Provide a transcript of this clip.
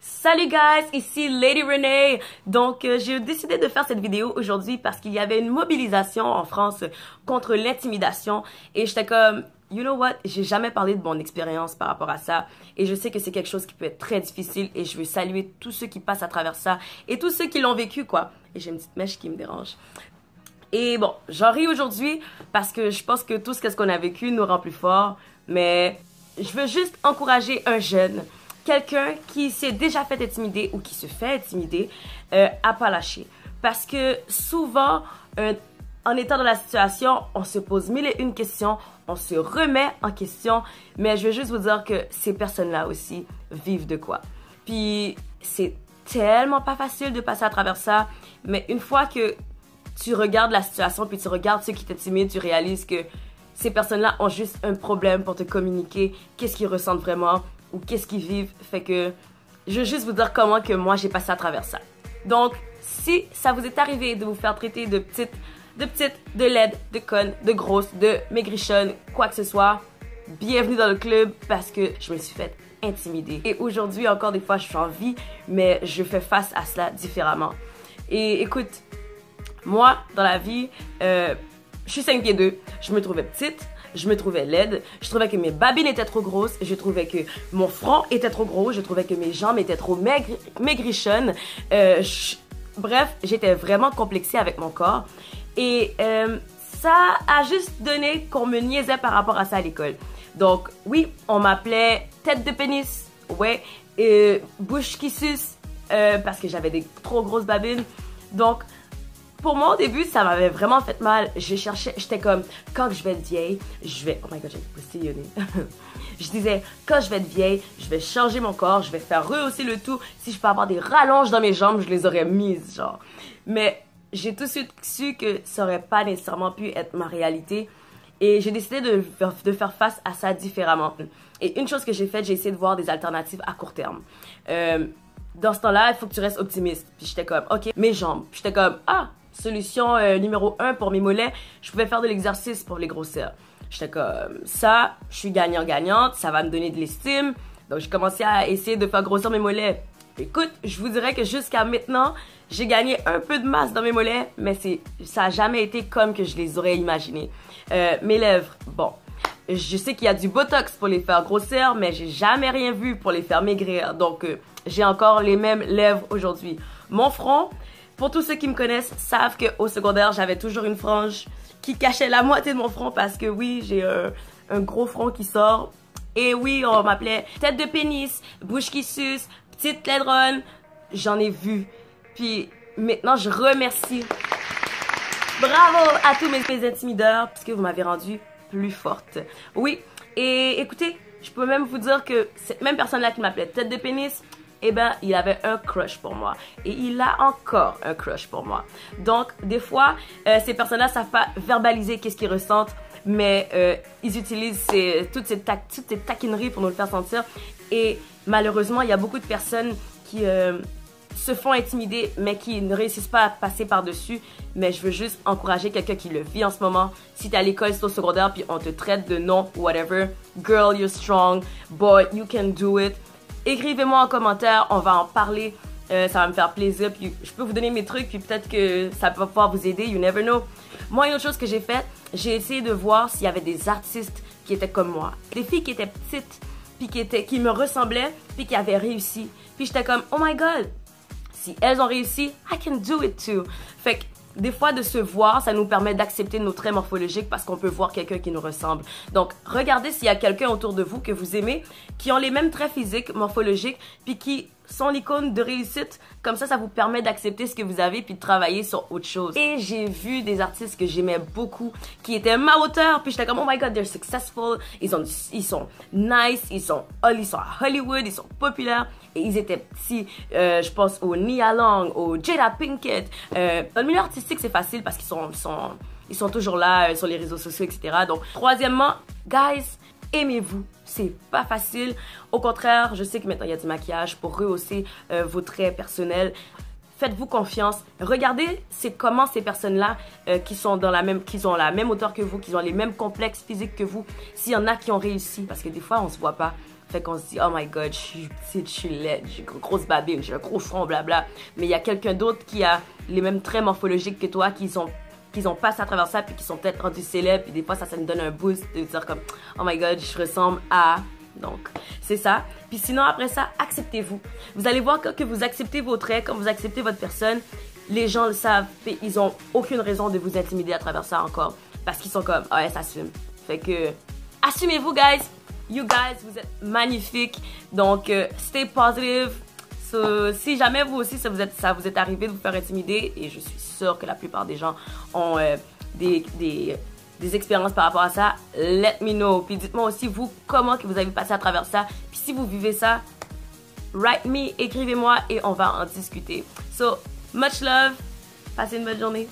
Salut guys, ici Lady Renee. Donc j'ai décidé de faire cette vidéo aujourd'hui parce qu'il y avait une mobilisation en France contre l'intimidation et j'étais comme, you know what, j'ai jamais parlé de mon expérience par rapport à ça et je sais que c'est quelque chose qui peut être très difficile et je veux saluer tous ceux qui passent à travers ça et tous ceux qui l'ont vécu quoi. Et j'ai une petite mèche qui me dérange. Et bon, j'en ris aujourd'hui parce que je pense que tout ce qu'on a vécu nous rend plus forts, mais je veux juste encourager un jeune, quelqu'un qui s'est déjà fait intimider ou qui se fait intimider, à pas lâcher. Parce que souvent, en étant dans la situation, on se pose mille et une questions, on se remet en question, mais je veux juste vous dire que ces personnes-là aussi vivent de quoi. Puis c'est tellement pas facile de passer à travers ça, mais une fois que tu regardes la situation, puis tu regardes ceux qui t'intimident, tu réalises que ces personnes-là ont juste un problème pour te communiquer qu'est-ce qu'ils ressentent vraiment ou qu'est-ce qu'ils vivent. Fait que je veux juste vous dire comment que moi j'ai passé à travers ça. Donc, si ça vous est arrivé de vous faire traiter de petite, de laide, de conne, de grosse, de maigrichonne, quoi que ce soit, bienvenue dans le club parce que je me suis fait intimider. Et aujourd'hui, encore des fois, je suis en vie, mais je fais face à cela différemment. Et écoute, moi, dans la vie, je suis 5 pieds 2, je me trouvais petite, je me trouvais laide, je trouvais que mes babines étaient trop grosses, je trouvais que mon front était trop gros, je trouvais que mes jambes étaient trop maigrichonnes. Bref, j'étais vraiment complexée avec mon corps. Et ça a juste donné qu'on me niaisait par rapport à ça à l'école. Donc oui, on m'appelait tête de pénis, ouais, bouche qui suce, parce que j'avais des trop grosses babines. Donc, pour moi, au début, ça m'avait vraiment fait mal. J'étais comme, quand je vais être vieille, je vais... Oh my god, j'ai postillonné. Je disais, quand je vais être vieille, je vais changer mon corps, je vais faire rehausser le tout. Si je peux avoir des rallonges dans mes jambes, je les aurais mises, genre. Mais j'ai tout de suite su que ça aurait pas nécessairement pu être ma réalité. Et j'ai décidé de faire face à ça différemment. Et une chose que j'ai faite, j'ai essayé de voir des alternatives à court terme. Dans ce temps-là, il faut que tu restes optimiste. Puis j'étais comme, ok, mes jambes. Puis j'étais comme, ah, solution numéro 1 pour mes mollets, je pouvais faire de l'exercice pour les grosseurs. J'étais comme, ça, je suis gagnant-gagnante, ça va me donner de l'estime. Donc j'ai commencé à essayer de faire grossir mes mollets. Écoute, je vous dirais que jusqu'à maintenant, j'ai gagné un peu de masse dans mes mollets, mais ça n'a jamais été comme que je les aurais imaginé. Mes lèvres, bon, je sais qu'il y a du botox pour les faire grossir, mais j'ai jamais rien vu pour les faire maigrir. Donc j'ai encore les mêmes lèvres aujourd'hui. Mon front, pour tous ceux qui me connaissent, savent qu'au secondaire, j'avais toujours une frange qui cachait la moitié de mon front parce que oui, j'ai un gros front qui sort. Et oui, on m'appelait tête de pénis, bouche qui suce, petite laidronne. J'en ai vu. Puis maintenant, je remercie. Bravo à tous mes intimideurs parce que vous m'avez rendue plus forte. Oui, et écoutez, je peux même vous dire que cette même personne-là qui m'appelait tête de pénis, eh ben, il avait un crush pour moi. Et il a encore un crush pour moi. Donc, des fois, ces personnes-là savent pas verbaliser qu'est-ce qu'ils ressentent, mais ils utilisent toutes ces taquineries pour nous le faire sentir. Et malheureusement, il y a beaucoup de personnes qui se font intimider, mais qui ne réussissent pas à passer par-dessus. Mais je veux juste encourager quelqu'un qui le vit en ce moment. Si t'es à l'école, si t'es au secondaire, puis on te traite de non, whatever. Girl, you're strong. Boy, you can do it. Écrivez-moi en commentaire, on va en parler, ça va me faire plaisir, puis je peux vous donner mes trucs, puis peut-être que ça va pouvoir vous aider, you never know. Moi, une autre chose que j'ai faite, j'ai essayé de voir s'il y avait des artistes qui étaient comme moi. Des filles qui étaient petites, puis qui me ressemblaient, puis qui avaient réussi. Puis j'étais comme, oh my god, si elles ont réussi, I can do it too. Fait que des fois, de se voir, ça nous permet d'accepter nos traits morphologiques parce qu'on peut voir quelqu'un qui nous ressemble. Donc, regardez s'il y a quelqu'un autour de vous que vous aimez, qui ont les mêmes traits physiques, morphologiques, puis qui sont l'icône de réussite. Comme ça vous permet d'accepter ce que vous avez puis de travailler sur autre chose. Et j'ai vu des artistes que j'aimais beaucoup, qui étaient à ma hauteur, puis j'étais comme, oh my god, they're successful, ils sont nice, ils sont à Hollywood, ils sont populaires, et ils étaient petits. Je pense au Nia Long, au Jada Pinkett. Dans le milieu artistique, c'est facile parce qu'ils sont toujours là sur les réseaux sociaux, etc. Donc, troisièmement, guys, aimez-vous. C'est pas facile. Au contraire, je sais que maintenant il y a du maquillage pour rehausser vos traits personnels. Faites-vous confiance. Regardez comment ces personnes-là qui ont la même hauteur que vous, qui ont les mêmes complexes physiques que vous, s'il y en a qui ont réussi, parce que des fois on se voit pas. Fait qu'on se dit, oh my god, je suis petite, je suis laide, j'ai une grosse babine, j'ai un gros front, blabla. Mais il y a quelqu'un d'autre qui a les mêmes traits morphologiques que toi, qui ont passé à travers ça, puis qui sont peut-être rendus célèbres, puis des fois ça nous donne un boost de dire comme, oh my god, je ressemble à... Donc, c'est ça. Puis sinon, après ça, acceptez-vous. Vous allez voir que vous acceptez vos traits, quand vous acceptez votre personne, les gens le savent, et ils ont aucune raison de vous intimider à travers ça encore. Parce qu'ils sont comme, ah ouais, ça assume. Fait que, assumez-vous, guys. You guys, vous êtes magnifiques. Donc, stay positive. So, si jamais vous aussi, ça vous est arrivé de vous faire intimider, et je suis sûre que la plupart des gens ont des expériences par rapport à ça, let me know. Puis dites-moi aussi, vous, comment que vous avez passé à travers ça. Puis si vous vivez ça, write me, écrivez-moi et on va en discuter. So, much love. Passez une bonne journée.